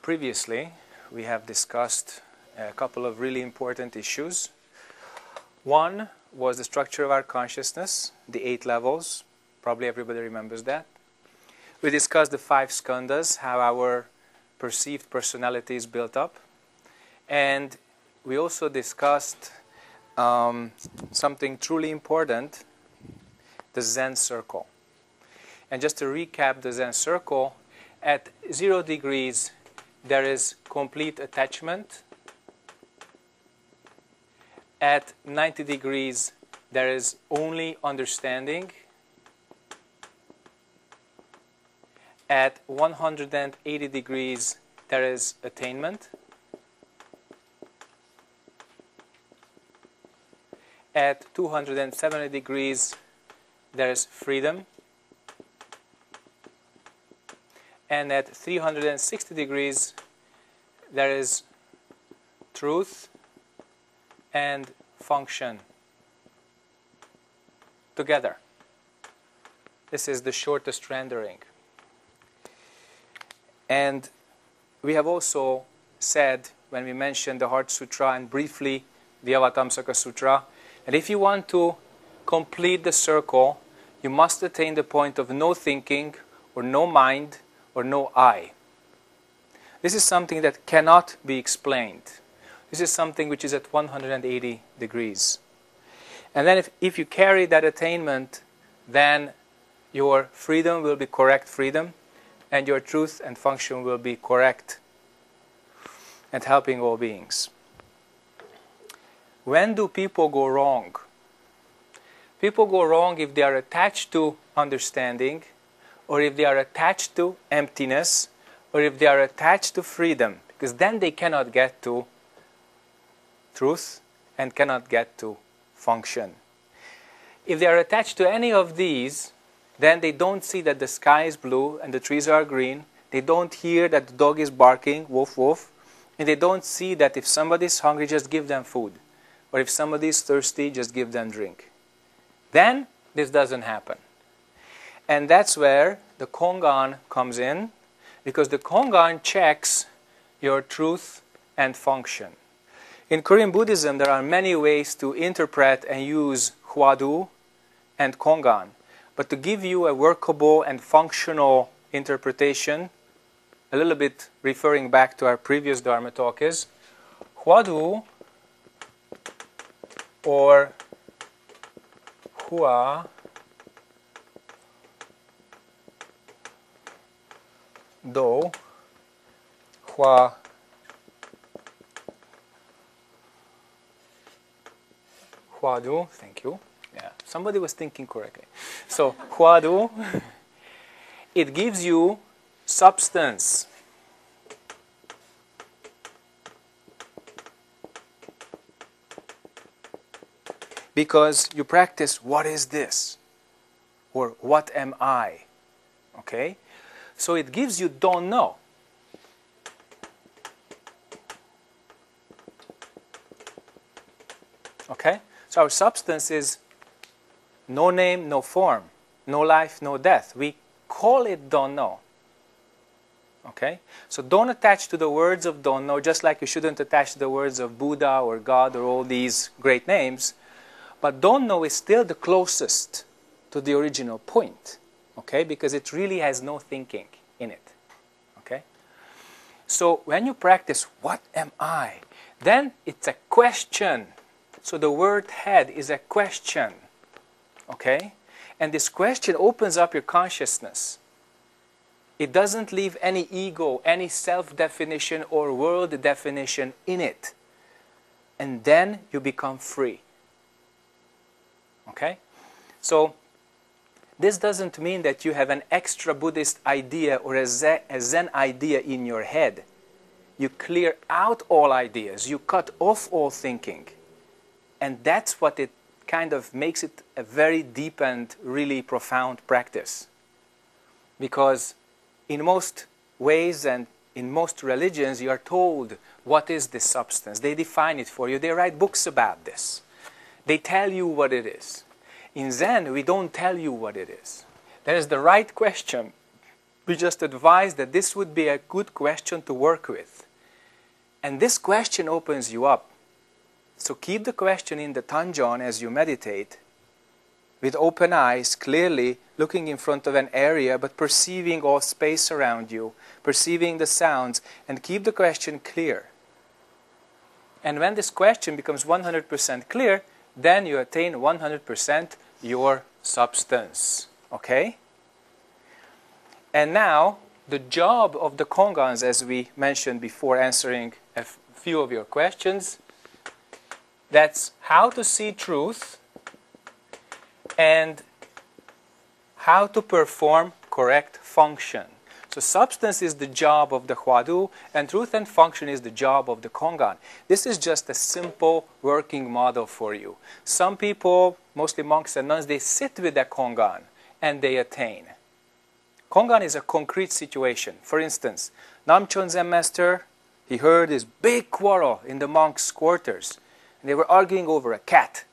Previously, we have discussed a couple of really important issues. One was the structure of our consciousness, the 8 levels. Probably everybody remembers that. We discussed the 5 skandhas, how our perceived personality is built up. And we also discussed something truly important, the Zen circle. And just to recap the Zen circle, at 0 degrees, there is complete attachment. At 90 degrees, there is only understanding. At 180 degrees, there is attainment. At 270 degrees, there is freedom. And at 360 degrees, there is truth and function together. This is the shortest rendering. And we have also said, when we mentioned the Heart Sutra and briefly the Avatamsaka Sutra, that if you want to complete the circle, you must attain the point of no thinking or no mind or no I. This is something that cannot be explained. This is something which is at 180 degrees. And then if you carry that attainment, then your freedom will be correct freedom, and your truth and function will be correct and helping all beings. When do people go wrong? People go wrong if they are attached to understanding, or if they are attached to emptiness, or if they are attached to freedom, because then they cannot get to truth and cannot get to function. If they are attached to any of these, then they don't see that the sky is blue and the trees are green. They don't hear that the dog is barking, woof woof. And they don't see that if somebody is hungry, just give them food. Or if somebody is thirsty, just give them drink. Then this doesn't happen. And that's where the Kongan comes in, because the Kongan checks your truth and function. In Korean Buddhism, there are many ways to interpret and use Hwadu and Kongan. But to give you a workable and functional interpretation, a little bit referring back to our previous Dharma talk, is Hwadu or Hua Do, Hua Hwadu, thank you. Yeah, somebody was thinking correctly. So, Hwadu, it gives you substance. Because you practice, what is this? Or what am I? Okay? So it gives you don't know. Okay? So our substance is no name, no form, no life, no death. We call it don't know. Okay? So don't attach to the words of don't know, just like you shouldn't attach to the words of Buddha or God or all these great names. But don't know is still the closest to the original point. Okay? Because it really has no thinking in it. Okay? So when you practice, what am I? Then it's a question. So the word head is a question. Okay? And this question opens up your consciousness. It doesn't leave any ego, any self-definition or world definition in it. And then you become free. Okay? So this doesn't mean that you have an extra Buddhist idea or a Zen idea in your head. You clear out all ideas. You cut off all thinking. And that's what it kind of makes it a very deep and really profound practice. Because in most ways and in most religions, you are told what is this substance. They define it for you. They write books about this. They tell you what it is. In Zen, we don't tell you what it is. That is the right question. We just advise that this would be a good question to work with. And this question opens you up. So keep the question in the Tanjon as you meditate, with open eyes, clearly looking in front of an area, but perceiving all space around you, perceiving the sounds, and keep the question clear. And when this question becomes 100% clear, then you attain 100% your substance. Okay? And now, the job of the Kongans, as we mentioned before answering a few of your questions, that's how to see truth and how to perform correct function. So substance is the job of the Huadu, and truth and function is the job of the Kongan. This is just a simple working model for you. Some people, mostly monks and nuns, they sit with the Kongan and they attain. Kongan is a concrete situation. For instance, Namchon Zen master, he heard this big quarrel in the monks' quarters. And they were arguing over a cat.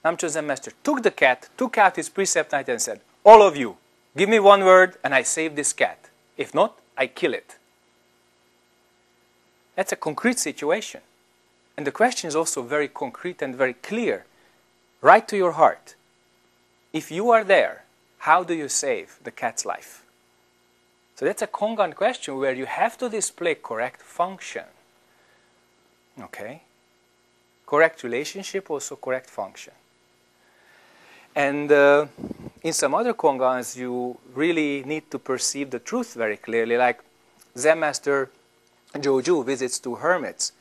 Namchon Zen master took the cat, took out his precept knife and said, "All of you, give me one word and I save this cat. If not, I kill it." That's a concrete situation. And the question is also very concrete and very clear, right to your heart. If you are there, how do you save the cat's life? So that's a Kongan question where you have to display correct function. Okay? Correct relationship, also correct function. And in some other Kongans, you really need to perceive the truth very clearly. Like Zen master Joju visits two hermits.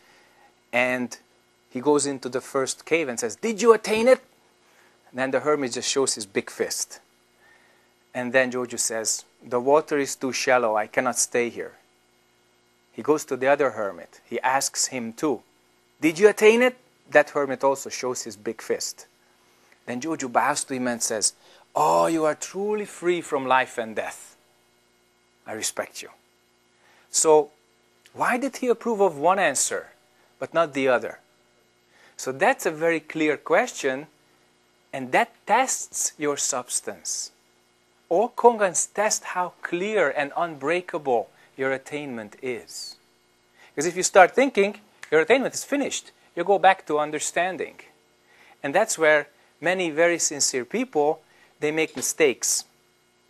And he goes into the first cave and says, "Did you attain it?" And then the hermit just shows his big fist. And then Joju says, "The water is too shallow, I cannot stay here." He goes to the other hermit. He asks him too, "Did you attain it?" That hermit also shows his big fist. Then Joju bows to him and says, "Oh, you are truly free from life and death. I respect you." So, why did he approve of one answer, but not the other? So that's a very clear question, and that tests your substance. All Kongans test how clear and unbreakable your attainment is. Because if you start thinking, your attainment is finished, you go back to understanding. And that's where many very sincere people, they make mistakes.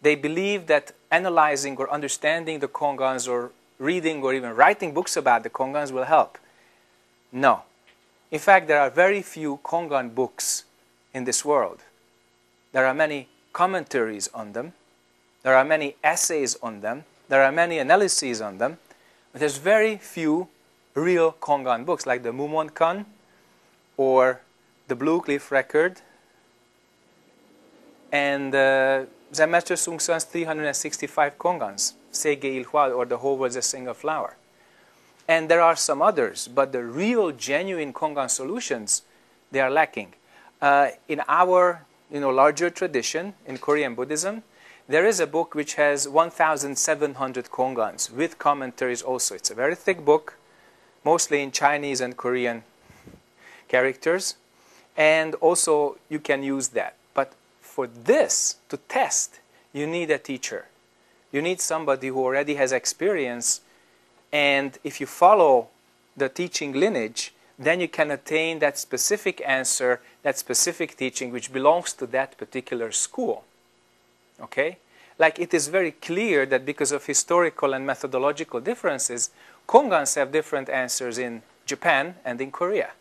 They believe that analyzing or understanding the Kongans or reading or even writing books about the Kongans will help. No. In fact, there are very few Kongan books in this world. There are many commentaries on them. There are many essays on them. There are many analyses on them. But there's very few real Kongan books, like the Mumonkan or the Blue Cliff Record and Zen Master Seung Sah's 365 Kongans, Seige Ilhwa, or The Whole World's a Single Flower. And there are some others, but the real, genuine Kongan solutions, they are lacking. In our larger tradition, in Korean Buddhism, there is a book which has 1,700 Kongans, with commentaries also. It's a very thick book, mostly in Chinese and Korean characters. And also, you can use that. But for this to test, you need a teacher. You need somebody who already has experience. And if you follow the teaching lineage, then you can attain that specific answer, that specific teaching, which belongs to that particular school. Okay? Like it is very clear that because of historical and methodological differences, Kongans have different answers in Japan and in Korea.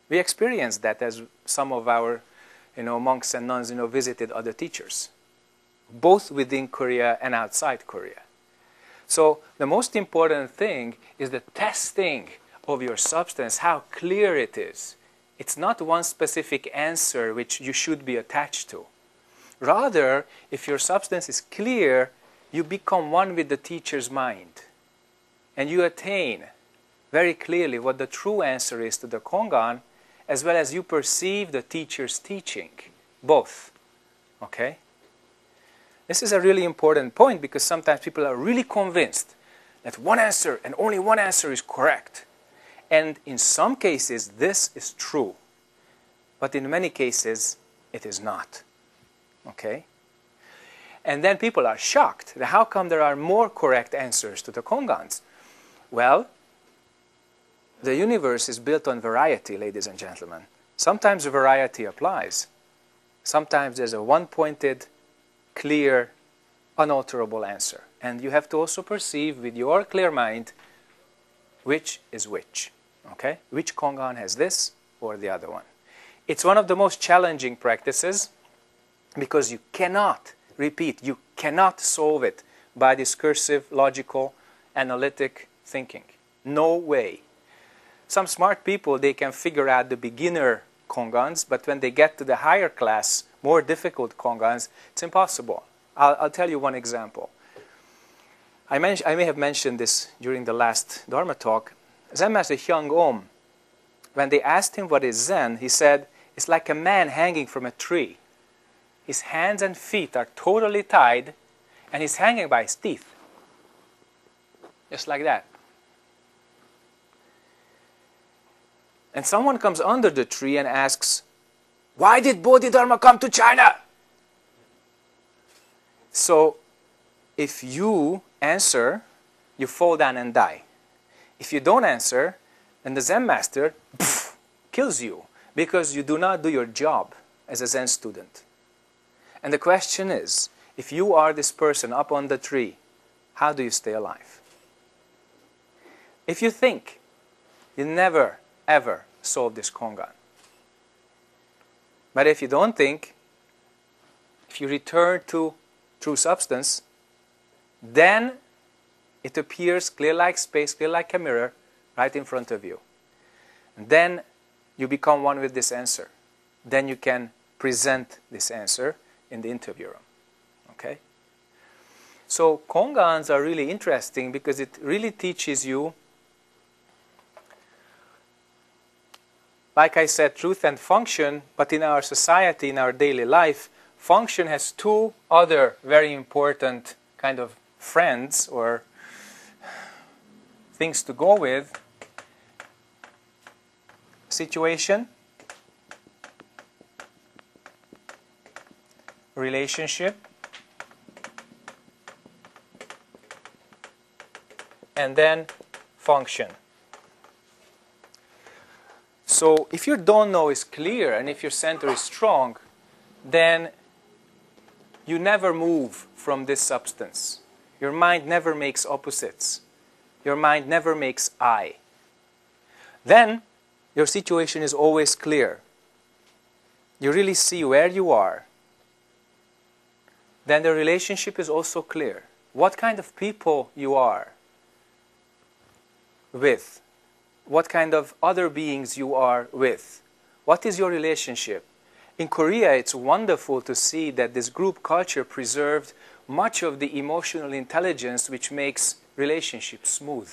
We experienced that as some of our monks and nuns visited other teachers, both within Korea and outside Korea. So the most important thing is the testing of your substance, how clear it is. It's not one specific answer which you should be attached to. Rather, if your substance is clear, you become one with the teacher's mind. And you attain very clearly what the true answer is to the Kongan, as well as you perceive the teacher's teaching. Both. Okay? This is a really important point because sometimes people are really convinced that one answer and only one answer is correct. And in some cases, this is true. But in many cases, it is not. Okay? And then people are shocked. How come there are more correct answers to the Kongans? Well, the universe is built on variety, ladies and gentlemen. Sometimes variety applies. Sometimes there's a one-pointed, clear, unalterable answer. And you have to also perceive with your clear mind which is which. Okay? Which Kongan has this or the other one. It's one of the most challenging practices because you cannot repeat, you cannot solve it by discursive, logical, analytic thinking. No way. Some smart people, they can figure out the beginner Kongans, but when they get to the higher class, more difficult Kongans, it's impossible. I'll tell you one example. I may have mentioned this during the last Dharma talk. Zen Master Hyang Om, when they asked him what is Zen, he said, it's like a man hanging from a tree. His hands and feet are totally tied, and he's hanging by his teeth. Just like that. And someone comes under the tree and asks, why did Bodhidharma come to China? So, if you answer, you fall down and die. If you don't answer, then the Zen master kills you because you do not do your job as a Zen student. And the question is, if you are this person up on the tree, how do you stay alive? If you think, you never, ever solve this Kongan. But if you don't think, if you return to true substance, then it appears clear like space, clear like a mirror, right in front of you. And then you become one with this answer. Then you can present this answer in the interview room. Okay? So Kongans are really interesting because it really teaches you, like I said, truth and function, but in our society, in our daily life, function has two other very important kind of friends or things to go with. Situation, relationship, and then function. So if your don't know is clear and if your center is strong, then you never move from this substance. Your mind never makes opposites. Your mind never makes I. Then your situation is always clear. You really see where you are. Then the relationship is also clear. What kind of people you are with. What kind of other beings you are with. What is your relationship? In Korea, it's wonderful to see that this group culture preserved much of the emotional intelligence which makes relationships smooth.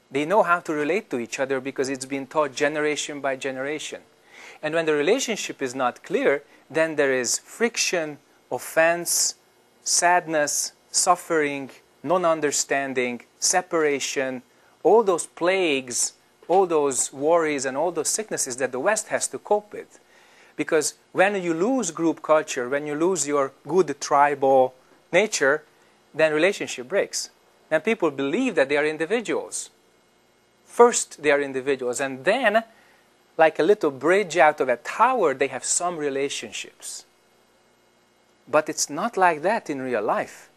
They know how to relate to each other because it's been taught generation by generation. And when the relationship is not clear, then there is friction, offense, sadness, suffering, non-understanding, separation, all those plagues, all those worries and all those sicknesses that the West has to cope with. Because when you lose group culture, when you lose your good tribal nature, then relationship breaks. And people believe that they are individuals. First they are individuals, and then, like a little bridge out of a tower, they have some relationships. But it's not like that in real life.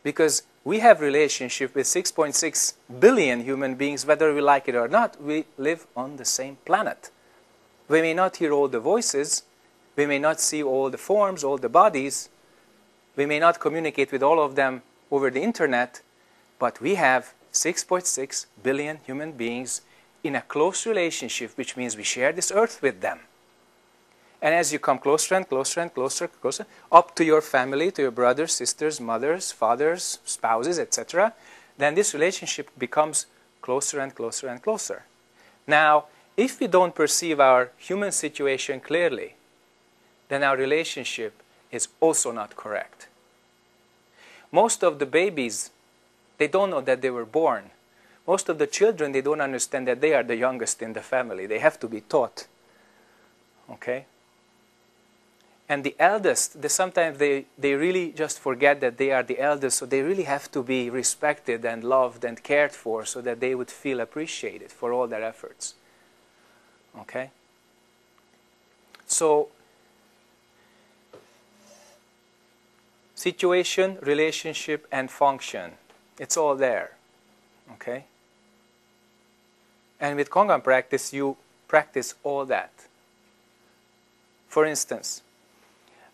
Because we have relationship with 6.6 billion human beings, whether we like it or not. We live on the same planet. We may not hear all the voices, we may not see all the forms, all the bodies, we may not communicate with all of them over the internet, but we have 6.6 billion human beings in a close relationship, which means we share this earth with them. And as you come closer and closer and closer, closer, up to your family, to your brothers, sisters, mothers, fathers, spouses, etc., then this relationship becomes closer and closer and closer. Now, if we don't perceive our human situation clearly, then our relationship is also not correct. Most of the babies, they don't know that they were born. Most of the children, they don't understand that they are the youngest in the family. They have to be taught. Okay? And the eldest, sometimes they really just forget that they are the eldest, so they really have to be respected and loved and cared for so that they would feel appreciated for all their efforts. Okay? So, situation, relationship, and function. It's all there. Okay? And with Kongan practice, you practice all that. For instance,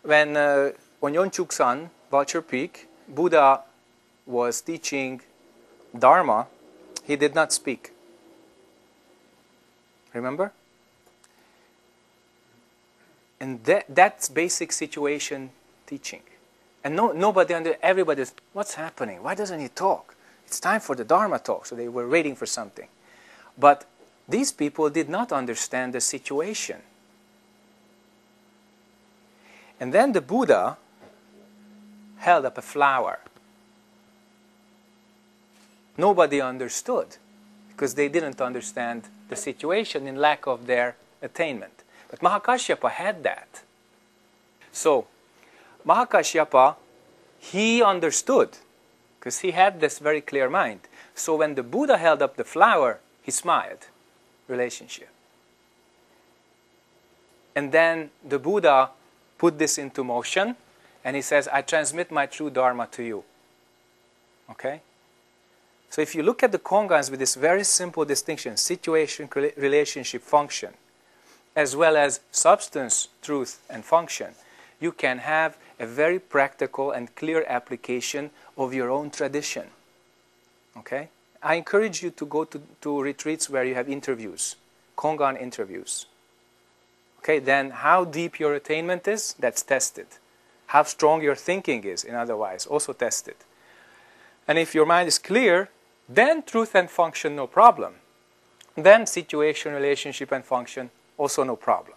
when on Yonchuk-san, Vulture Peak, Buddha was teaching Dharma, he did not speak. Remember? And that's basic situation teaching. And everybody's, what's happening? Why doesn't he talk? It's time for the Dharma talk. So they were waiting for something. But these people did not understand the situation. And then the Buddha held up a flower. Nobody understood because they didn't understand the situation in lack of their attainment. But Mahakashyapa had that. So, Mahakashyapa, he understood because he had this very clear mind. So when the Buddha held up the flower, he smiled. Relationship. And then the Buddha put this into motion, and he says, I transmit my true Dharma to you. Okay? So if you look at the Kongans with this very simple distinction, situation, relationship, function, as well as substance, truth, and function, you can have a very practical and clear application of your own tradition. Okay? I encourage you to go to retreats where you have interviews, Kongan interviews. Okay, then how deep your attainment is, that's tested. How strong your thinking is, in other words, also tested. And if your mind is clear, then truth and function, no problem. Then situation, relationship, and function, also no problem.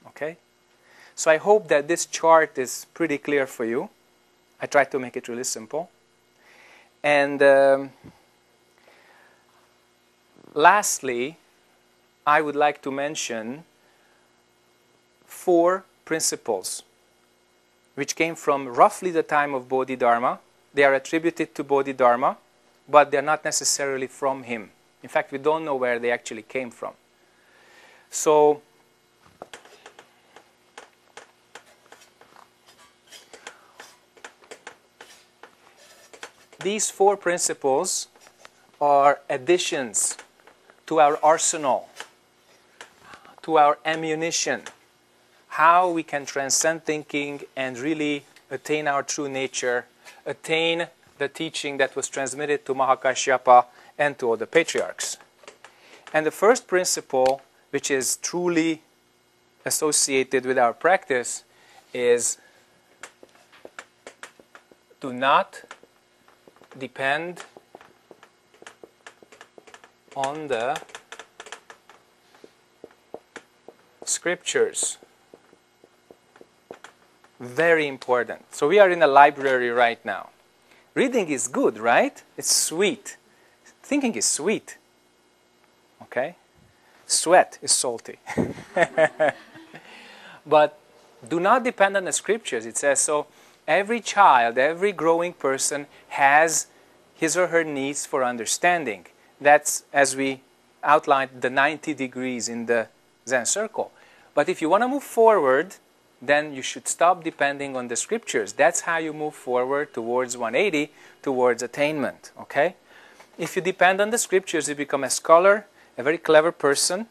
Okay? So I hope that this chart is pretty clear for you. I tried to make it really simple. And lastly, I would like to mention 4 principles which came from roughly the time of Bodhidharma. They are attributed to Bodhidharma, but they're not necessarily from him. In fact, we don't know where they actually came from. So, these 4 principles are additions to our arsenal, to our ammunition, how we can transcend thinking and really attain our true nature, attain the teaching that was transmitted to Mahakashyapa and to all the patriarchs. And the first principle, which is truly associated with our practice, is do not depend on the scriptures. Very important. So we are in a library right now. Reading is good, right? It's sweet. Thinking is sweet. Okay? Sweat is salty. But do not depend on the scriptures. It says so. Every child, every growing person has his or her needs for understanding. That's, as we outlined, the 90 degrees in the Zen circle. But if you want to move forward, then you should stop depending on the scriptures. That's how you move forward towards 180, towards attainment. Okay? If you depend on the scriptures, you become a scholar, a very clever person.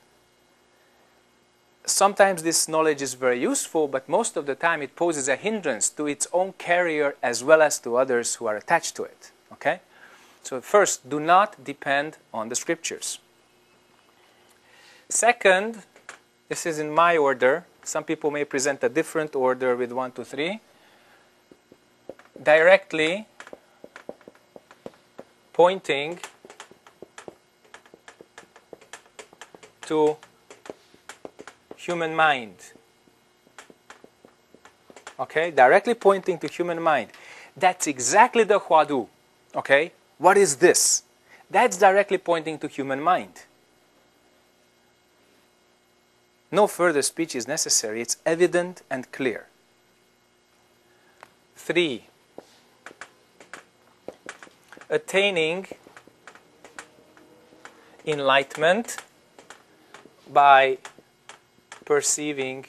Sometimes this knowledge is very useful, but most of the time it poses a hindrance to its own carrier as well as to others who are attached to it. Okay? So first, do not depend on the scriptures. Second, this is in my order. Some people may present a different order with 1, 2, 3. Directly pointing to human mind. Okay? Directly pointing to human mind. That's exactly the Huadu. Okay? What is this? That's directly pointing to human mind. No further speech is necessary. It's evident and clear. 3. Attaining enlightenment by perceiving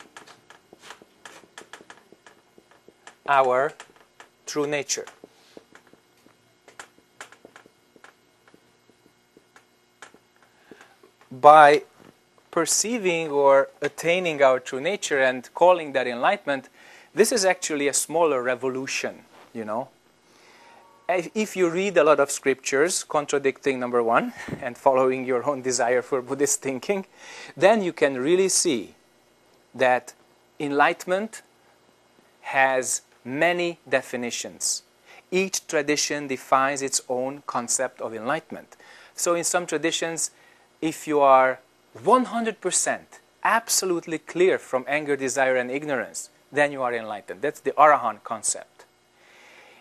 our true nature. By perceiving or attaining our true nature and calling that enlightenment, this is actually a smaller revolution, you know. If you read a lot of scriptures contradicting number one and following your own desire for Buddhist thinking, then you can really see that enlightenment has many definitions. Each tradition defines its own concept of enlightenment. So in some traditions, if you are 100% absolutely clear from anger, desire, and ignorance, then you are enlightened. That's the Arahant concept.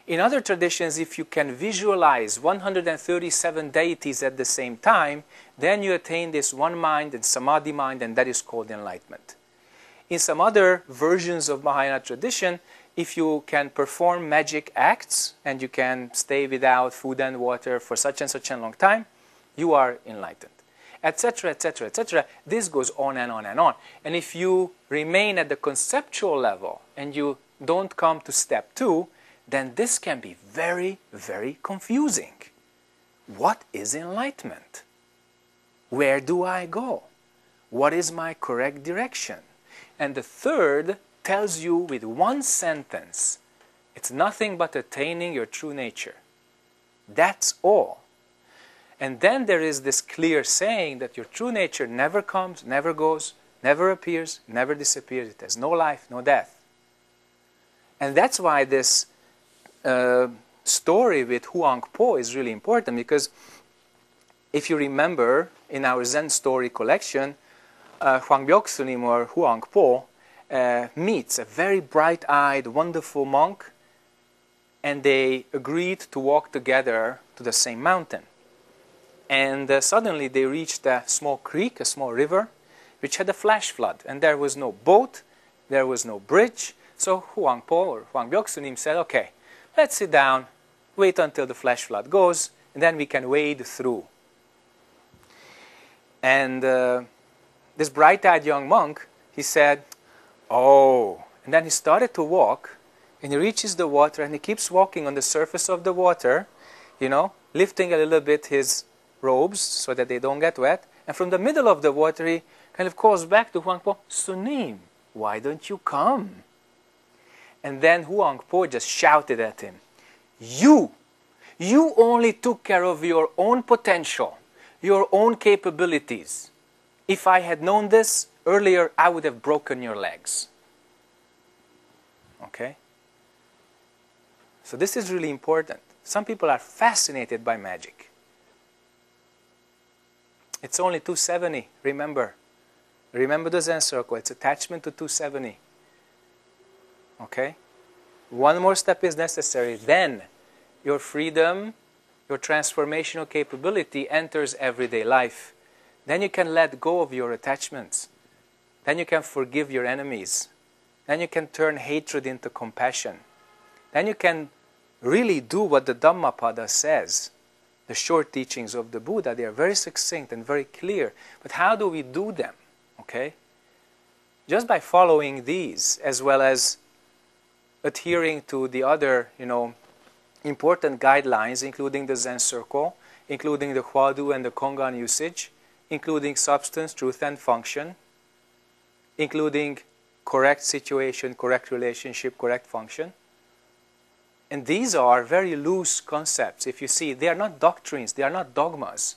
In other traditions, if you can visualize 137 deities at the same time, then you attain this one mind and samadhi mind, and that is called enlightenment. In some other versions of Mahayana tradition, if you can perform magic acts and you can stay without food and water for such and such a long time, you are enlightened, etc., etc., etc. This goes on and on and on. And if you remain at the conceptual level and you don't come to step 2, then this can be very, very confusing. What is enlightenment? Where do I go? What is my correct direction? And the third tells you with one sentence, it's nothing but attaining your true nature. That's all. And then there is this clear saying that your true nature never comes, never goes, never appears, never disappears. It has no life, no death. And that's why this story with Huang Po is really important, because if you remember in our Zen story collection, Huang Byok-sunim or Huang Po meets a very bright-eyed, wonderful monk, and they agreed to walk together to the same mountain. And suddenly they reached a small creek, a small river, which had a flash flood, and there was no boat, there was no bridge. So Huang Po or Huang Byok-sunim said, okay, let's sit down, wait until the flash flood goes, and then we can wade through. And this bright-eyed young monk, he said, oh, and then he started to walk, and he reaches the water, and he keeps walking on the surface of the water, you know, lifting a little bit his robes so that they don't get wet. And from the middle of the water, he kind of calls back to Huang Po, Sunim, why don't you come? And then Huang Po just shouted at him, you only took care of your own potential, your own capabilities. If I had known this earlier, I would have broken your legs. Okay? So this is really important. Some people are fascinated by magic. It's only 270, remember. Remember the Zen circle, it's attachment to 270. Okay? One more step is necessary. Then your freedom, your transformational capability enters everyday life. Then you can let go of your attachments. Then you can forgive your enemies. Then you can turn hatred into compassion. Then you can really do what the Dhammapada says. The short teachings of the Buddha, they are very succinct and very clear. But how do we do them? Okay? Just by following these, as well as adhering to the other, important guidelines, including the Zen circle, including the Huadu and the Kongan usage, including substance, truth, and function, including correct situation, correct relationship, correct function. And these are very loose concepts. If you see, they are not doctrines, they are not dogmas.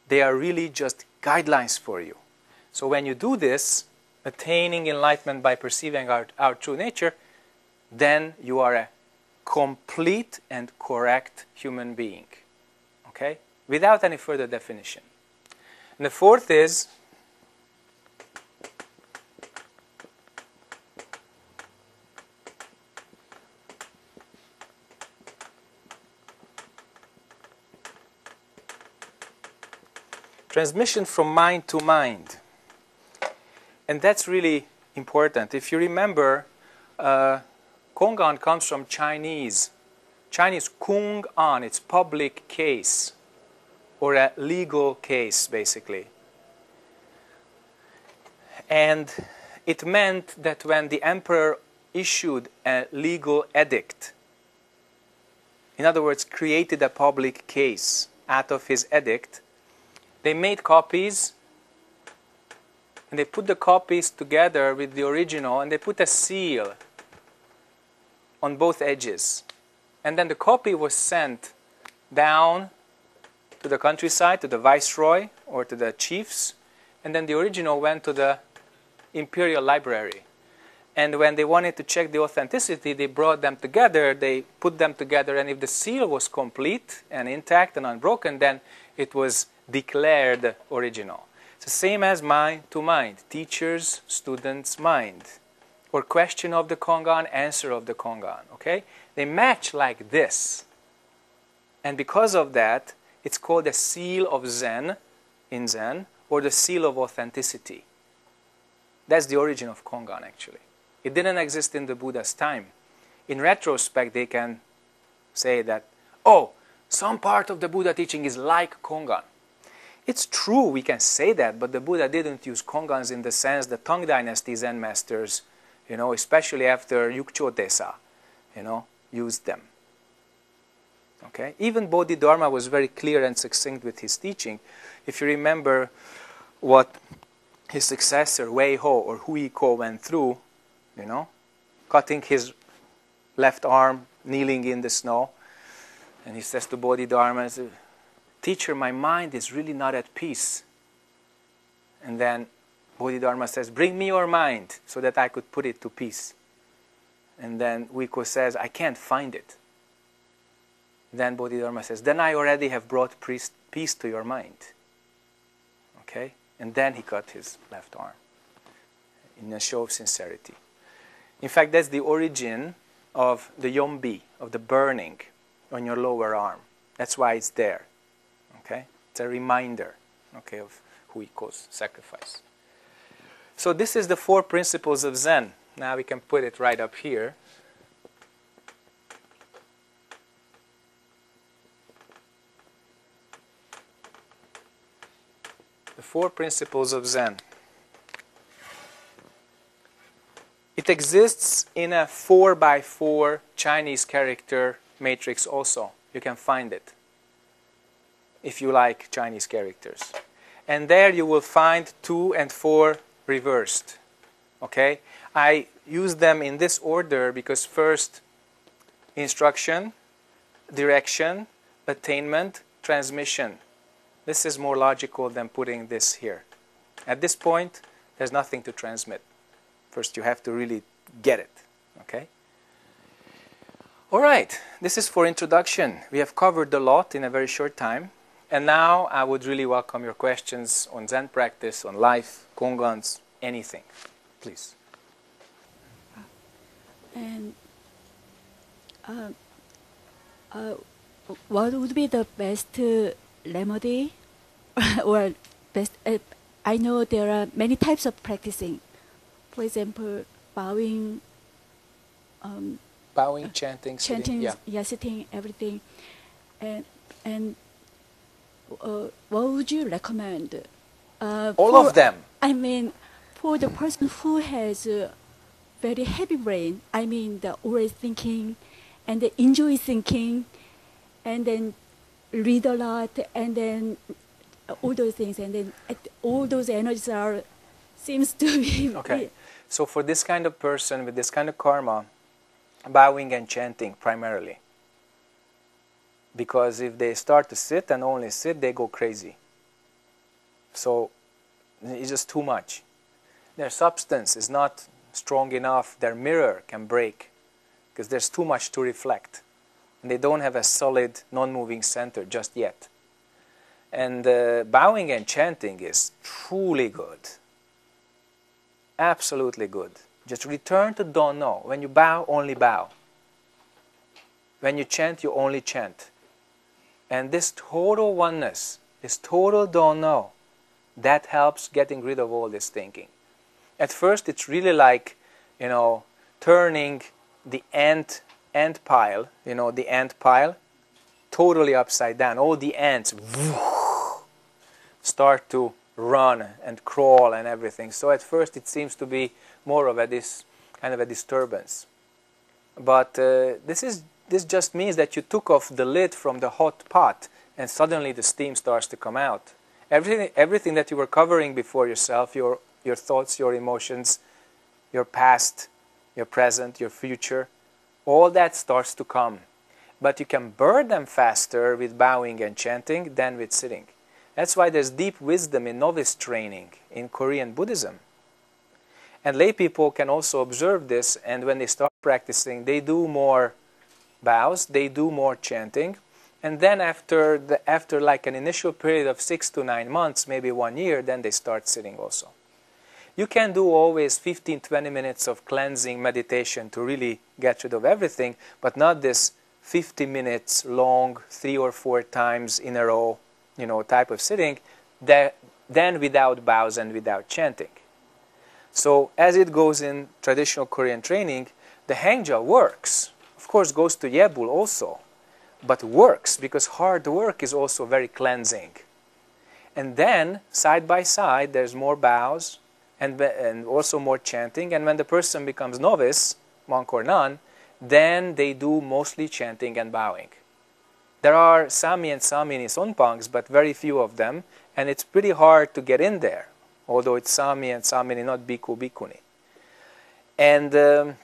They are really just guidelines for you. So when you do this, attaining enlightenment by perceiving our true nature, then you are a complete and correct human being. Okay? Without any further definition. And the fourth is transmission from mind to mind. And that's really important. If you remember, Kongan comes from Chinese. Chinese Kung An, it's public case, or a legal case, basically. And it meant that when the emperor issued a legal edict, in other words, created a public case out of his edict, they made copies, and they put the copies together with the original, and they put a seal on both edges. And then the copy was sent down to the countryside, to the viceroy or to the chiefs, and then the original went to the imperial library. And when they wanted to check the authenticity, they brought them together, they put them together, and if the seal was complete and intact and unbroken, then it was declared original. It's the same as mind to mind, teacher's, student's mind, or question of the Kongan, answer of the Kongan, okay? They match like this. And because of that, it's called the seal of Zen, in Zen, or the seal of authenticity. That's the origin of Kongan, actually. It didn't exist in the Buddha's time. In retrospect, they can say that, oh, some part of the Buddha teaching is like Kongan. It's true, we can say that, but the Buddha didn't use Kongans in the sense the Tang Dynasty Zen masters, especially after Yukcho Desa, used them. Okay? Even Bodhidharma was very clear and succinct with his teaching. If you remember what his successor, Wei Ho or Hui Ko, went through, cutting his left arm, kneeling in the snow, and he says to Bodhidharma, teacher, my mind is really not at peace. And then Bodhidharma says, bring me your mind so that I could put it to peace. And then Hui Ko says, I can't find it. Then Bodhidharma says, then I already have brought peace to your mind. Okay? And then he cut his left arm in a show of sincerity. In fact, that's the origin of the yombi, of the burning on your lower arm. That's why it's there. Okay? It's a reminder, okay, of Hui Ko's sacrifice. So this is the 4 principles of Zen. Now we can put it right up here. The 4 principles of Zen. It exists in a 4x4 Chinese character matrix also. You can find it if you like Chinese characters. And there you will find 2 and 4 reversed. Okay? I use them in this order because first, instruction, direction, attainment, transmission. This is more logical than putting this here. At this point, there's nothing to transmit. First, you have to really get it. Okay? All right. This is for introduction. We have covered a lot in a very short time. And now I would really welcome your questions on Zen practice, on life, Kongans, anything. Please. And what would be the best remedy or best? I know there are many types of practicing. For example, bowing, chanting, sitting, sitting, everything, and what would you recommend? All of them. I mean, for the person who has a very heavy brain, I mean, the always thinking, and they enjoy thinking, and then read a lot, and then all those things, and then all those energies seems to be. Okay. So for this kind of person with this kind of karma, bowing and chanting primarily. Because if they start to sit and only sit, they go crazy. So it's just too much. Their substance is not strong enough. Their mirror can break because there's too much to reflect. And they don't have a solid, non-moving center just yet. And bowing and chanting is truly good. Absolutely good. Just return to don't know. When you bow, only bow. When you chant, you only chant. And this total oneness, this total don't know, that helps getting rid of all this thinking. At first, it's really like, turning the ant pile, you know, the ant pile, totally upside down. All the ants start to run and crawl and everything. So at first it seems to be more of this kind of a disturbance. But this just means that you took off the lid from the hot pot and suddenly the steam starts to come out. Everything that you were covering before yourself, your thoughts, your emotions, your past, your present, your future, all that starts to come. But you can burn them faster with bowing and chanting than with sitting. That's why there's deep wisdom in novice training in Korean Buddhism. And lay people can also observe this, and when they start practicing, they do more bows, they do more chanting, and then after like an initial period of 6 to 9 months, maybe 1 year, then they start sitting also. You can do always 15-20 minutes of cleansing meditation to really get rid of everything, but not this 50 minutes long, 3 or 4 times in a row, you know, type of sitting, then without bows and without chanting. So as it goes in traditional Korean training, the Hangja works. Of course, goes to Yebul also, but works because hard work is also very cleansing. And then, side by side, there's more bows and also more chanting. And when the person becomes novice, monk or nun, then they do mostly chanting and bowing. There are Sami and Samini Sonpangs, but very few of them, and it's pretty hard to get in there, although it's Sami and Samini, not Bhikkhu, Bhikkhuni. And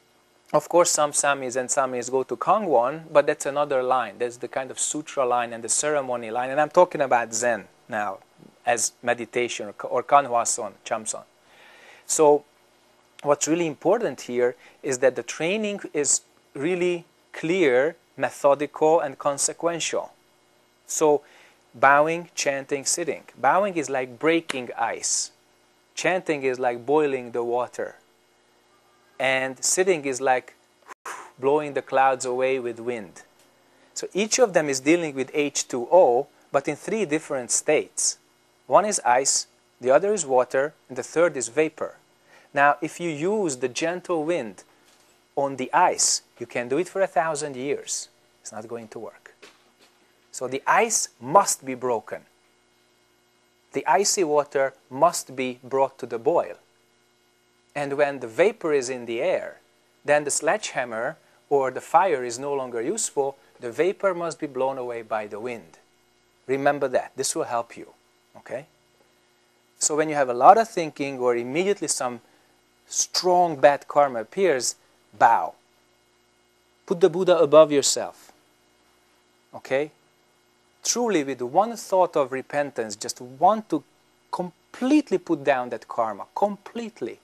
of course some Samis and Saminis go to Kangwon, but that's another line. There's the kind of sutra line and the ceremony line, and I'm talking about Zen now, as meditation, or Kanhwason, Chamson. So what's really important here is that the training is really clear, methodical, and consequential. So bowing, chanting, sitting. Bowing is like breaking ice. Chanting is like boiling the water. And sitting is like blowing the clouds away with wind. So each of them is dealing with H2O, but in 3 different states. One is ice, the other is water, and the third is vapor. Now, if you use the gentle wind on the ice, you can do it for 1,000 years. It's not going to work. So the ice must be broken. The icy water must be brought to the boil. And when the vapor is in the air, then the sledgehammer or the fire is no longer useful. The vapor must be blown away by the wind. Remember that. This will help you. Okay? So when you have a lot of thinking or immediately some strong bad karma appears, bow. Put the Buddha above yourself. Okay? Truly, with one thought of repentance, just want to completely put down that karma. Completely.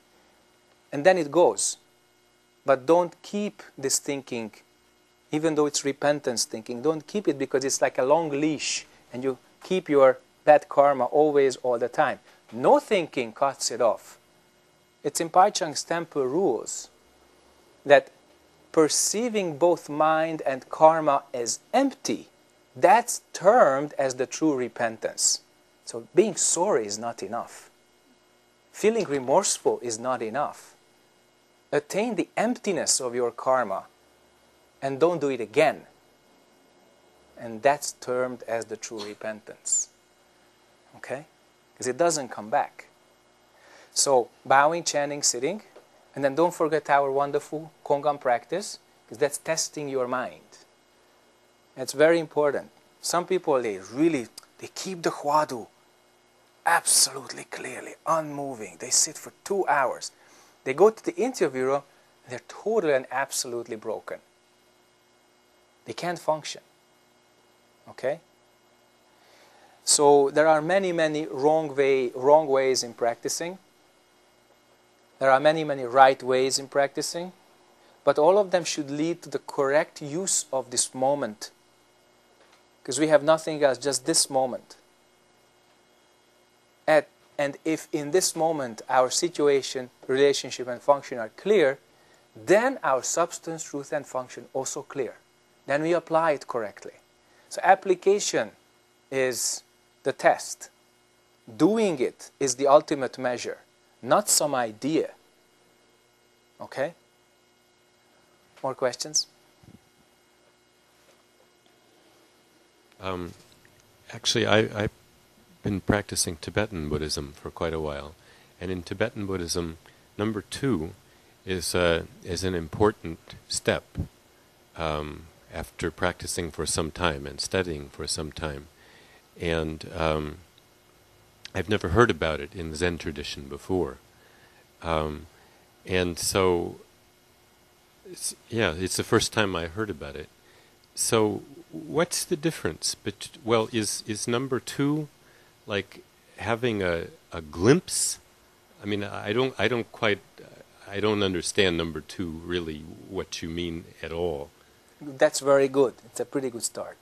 And then it goes. But don't keep this thinking, even though it's repentance thinking. Don't keep it because it's like a long leash and you keep your bad karma always, all the time. No thinking cuts it off. It's in Pai Chung's temple rules that perceiving both mind and karma as empty, that's termed as the true repentance. So being sorry is not enough. Feeling remorseful is not enough. Attain the emptiness of your karma and don't do it again. And that's termed as the true repentance. Okay? Because it doesn't come back. So bowing, chanting, sitting, and then don't forget our wonderful Kongan practice, because that's testing your mind. It's very important. Some people, they keep the Hwadu absolutely clearly, unmoving. They sit for 2 hours. They go to the interview room, and they're totally and absolutely broken. They can't function. Okay? So there are many, many wrong ways in practicing. There are many, many right ways in practicing. But all of them should lead to the correct use of this moment. Because we have nothing else, just this moment. And if in this moment our situation, relationship and function are clear, then our substance, truth and function also clear. Then we apply it correctly. So application is the test. Doing it is the ultimate measure, not some idea. Okay? More questions? Actually, I've been practicing Tibetan Buddhism for quite a while, and in Tibetan Buddhism, number 2 is an important step after practicing for some time and studying for some time, and I've never heard about it in the Zen tradition before, and so it's the first time I heard about it. So, what's the difference? Is number 2 like having a glimpse? I mean, I don't understand number 2 really what you mean at all. That's very good. It's a pretty good start.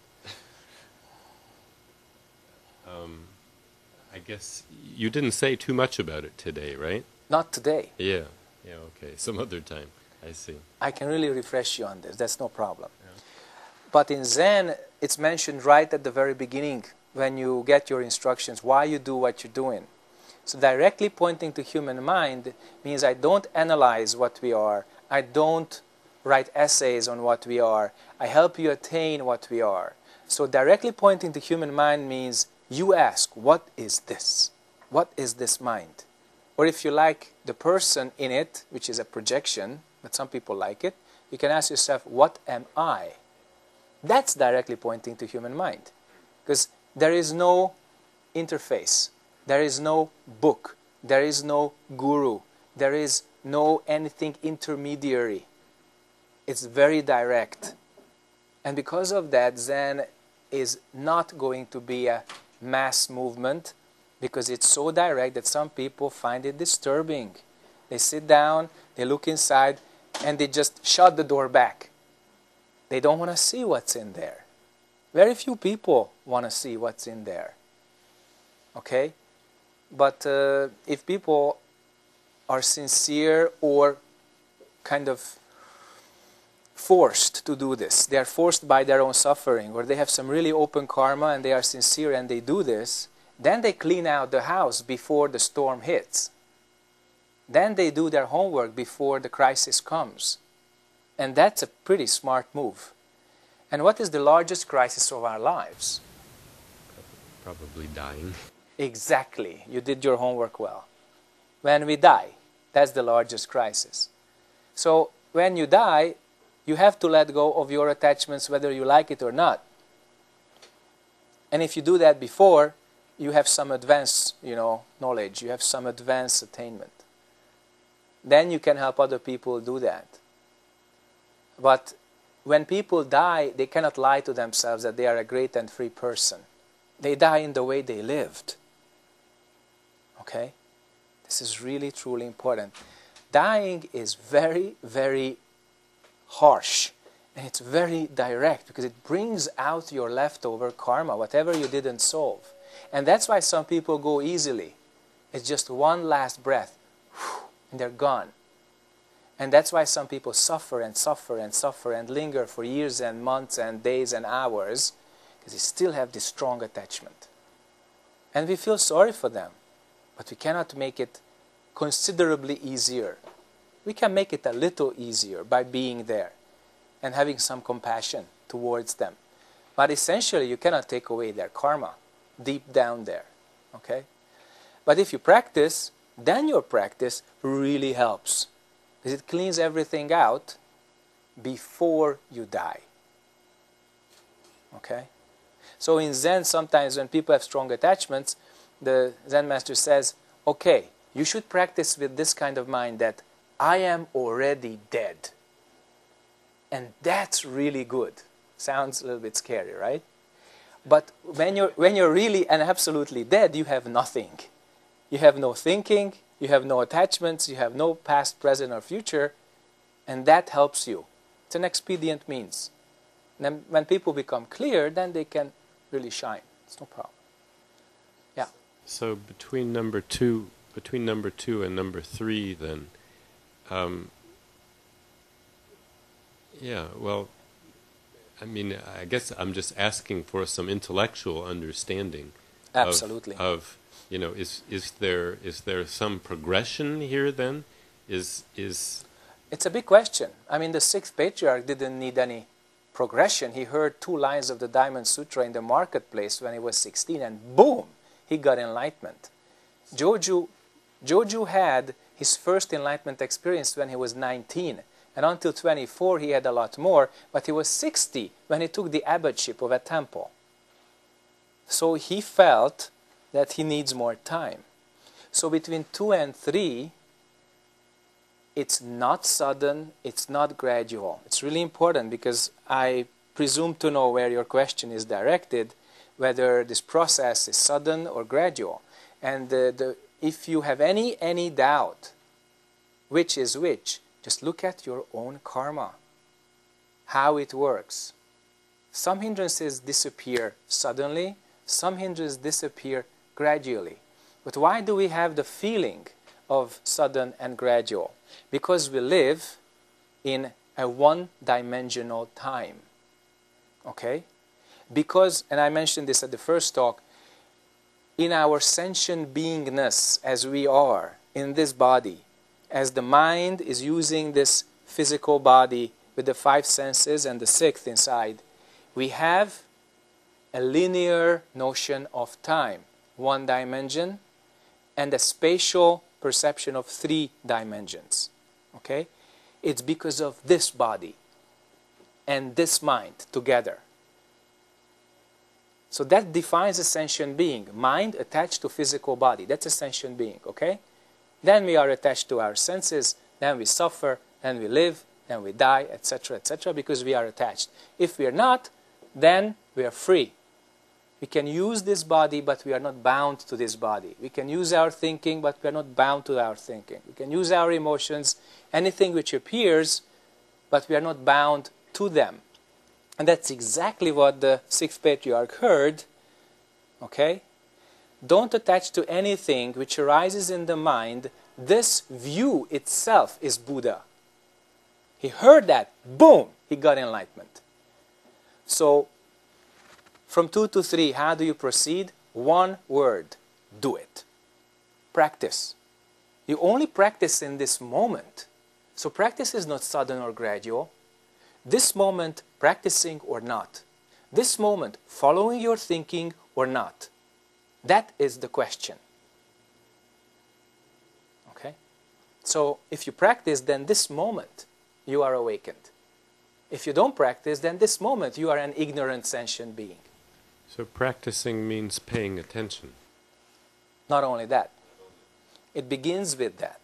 I guess you didn't say too much about it today, right? Not today. Yeah, okay. Some other time. I see. I can really refresh you on this. That's no problem. Yeah. But in Zen, it's mentioned right at the very beginning when you get your instructions, why you do what you're doing. So directly pointing to human mind means I don't analyze what we are. I don't write essays on what we are. I help you attain what we are. So directly pointing to human mind means you ask, what is this? What is this mind? Or if you like the person in it, which is a projection, but some people like it, you can ask yourself, what am I? That's directly pointing to human mind. Because there is no interface. There is no book. There is no guru. There is no anything intermediary. It's very direct. And because of that, Zen is not going to be a mass movement because it's so direct that some people find it disturbing. They sit down, they look inside, and they just shut the door back. They don't want to see what's in there. Very few people want to see what's in there. Okay? But if people are sincere or kind of forced to do this, they are forced by their own suffering, or they have some really open karma and they are sincere and they do this, then they clean out the house before the storm hits. Then they do their homework before the crisis comes. And that's a pretty smart move. And what is the largest crisis of our lives? Probably dying. Exactly. You did your homework well. When we die, that's the largest crisis. So when you die, you have to let go of your attachments whether you like it or not. And if you do that before, you have some advanced, knowledge. You have some advanced attainment. Then you can help other people do that. But when people die, they cannot lie to themselves that they are a great and free person. They die in the way they lived. Okay? This is really, truly important. Dying is very, very harsh. And it's very direct because it brings out your leftover karma, whatever you didn't solve. And that's why some people go easily. It's just one last breath. And they're gone. And that's why some people suffer and suffer and suffer and linger for years and months and days and hours because they still have this strong attachment. And we feel sorry for them, but we cannot make it considerably easier. We can make it a little easier by being there and having some compassion towards them. But essentially, you cannot take away their karma deep down there. Okay? But if you practice, then your practice really helps. Because it cleans everything out before you die. Okay? So in Zen, sometimes when people have strong attachments, the Zen master says, okay, you should practice with this kind of mind that I am already dead. And that's really good. Sounds a little bit scary, right? But when you're really and absolutely dead, you have nothing. You have no thinking, you have no attachments, you have no past, present, or future, and that helps you. It's an expedient means. And then when people become clear, then they can really shine. It's no problem. Yeah. So between number 2 and number 3, then, I guess I'm just asking for some intellectual understanding. Absolutely. Is there some progression here then? It's It's a big question. I mean, the sixth patriarch didn't need any progression. He heard 2 lines of the Diamond Sutra in the marketplace when he was 16, and boom, he got enlightenment. Joju had his first enlightenment experience when he was 19, and until 24 he had a lot more, but he was 60 when he took the abbotship of a temple. So he felt that he needs more time. So between 2 and 3, it's not sudden, it's not gradual. It's really important, because I presume to know where your question is directed, whether this process is sudden or gradual. And if you have any doubt which is which, just look at your own karma, how it works. Some hindrances disappear suddenly, some hindrances disappear gradually. But why do we have the feeling of sudden and gradual? Because we live in a one-dimensional time. Okay? Because, and I mentioned this at the first talk, in our sentient beingness as we are in this body, as the mind is using this physical body with the 5 senses and the 6th inside, we have a linear notion of time, 1 dimension, and a spatial perception of 3 dimensions. Okay? It's because of this body and this mind together. So that defines a sentient being. Mind attached to physical body. That's a sentient being. Okay? Then we are attached to our senses. Then we suffer. Then we live. Then we die, etc., etc., because we are attached. If we are not, then we are free. We can use this body, but we are not bound to this body. We can use our thinking, but we are not bound to our thinking. We can use our emotions, anything which appears, but we are not bound to them. And that's exactly what the 6th patriarch heard. Okay? Don't attach to anything which arises in the mind. This view itself is Buddha. He heard that. Boom! He got enlightenment. So, from 2 to 3, how do you proceed? 1 word. Do it. Practice. You only practice in this moment. So practice is not sudden or gradual. This moment, practicing or not. This moment, following your thinking or not. That is the question. Okay? So if you practice, then this moment you are awakened. If you don't practice, then this moment you are an ignorant sentient being. So practicing means paying attention. Not only that. It begins with that.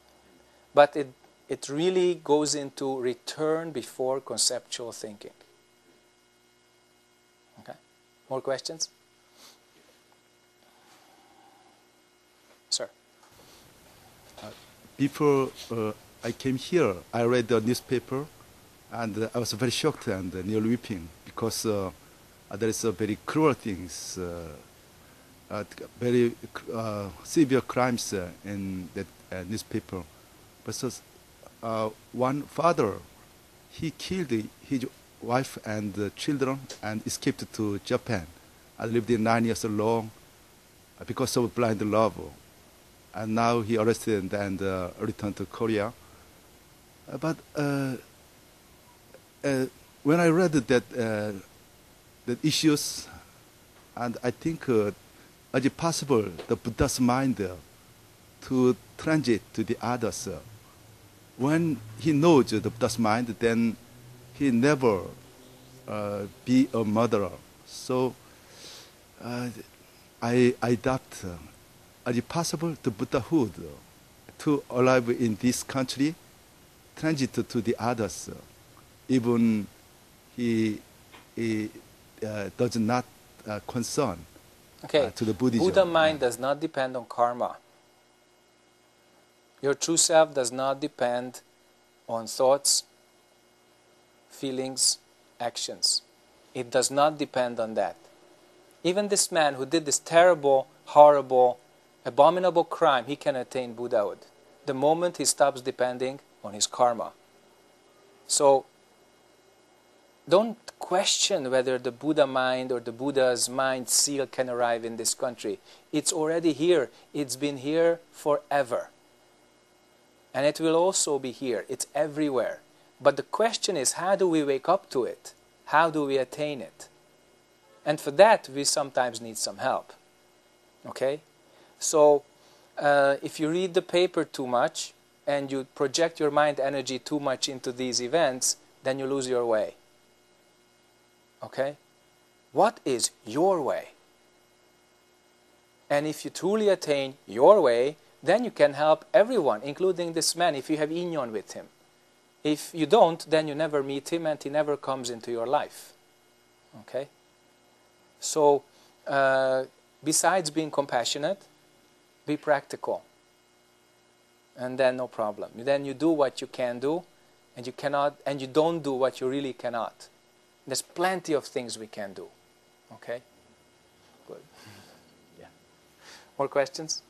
But it really goes into return before conceptual thinking. Okay? More questions? Sir. Before I came here, I read the newspaper, and I was very shocked and nearly weeping, because there is very cruel things, very severe crimes in that newspaper. But so, one father, he killed his wife and children and escaped to Japan. I lived there 9 years long because of blind love. And now he arrested and returned to Korea. But when I read that issues, and I think is it possible the Buddha's mind to transit to the others. When he knows the Buddha's mind, then he never be a murderer. So I adopt. Is it possible the Buddhahood to alive in this country, transit to the others, even he does not concern to the Buddhism? Buddha mind does not depend on karma. Your true self does not depend on thoughts, feelings, actions. It does not depend on that. Even this man who did this terrible, horrible, abominable crime, he can attain Buddhahood the moment he stops depending on his karma. So, don't question whether the Buddha mind or the Buddha's mind seal can arrive in this country. It's already here. It's been here forever. And it will also be here. It's everywhere. But the question is, how do we wake up to it? How do we attain it? And for that, we sometimes need some help. Okay? So, if you read the paper too much, and you project your mind energy too much into these events, then you lose your way. Okay? What is your way? And if you truly attain your way, then you can help everyone, including this man, if you have inyon with him. If you don't, then you never meet him and he never comes into your life. Okay? So, besides being compassionate, be practical. And then no problem. Then you do what you can do, and you cannot, and you don't do what you really cannot. There's plenty of things we can do. Okay? Good. Yeah. More questions?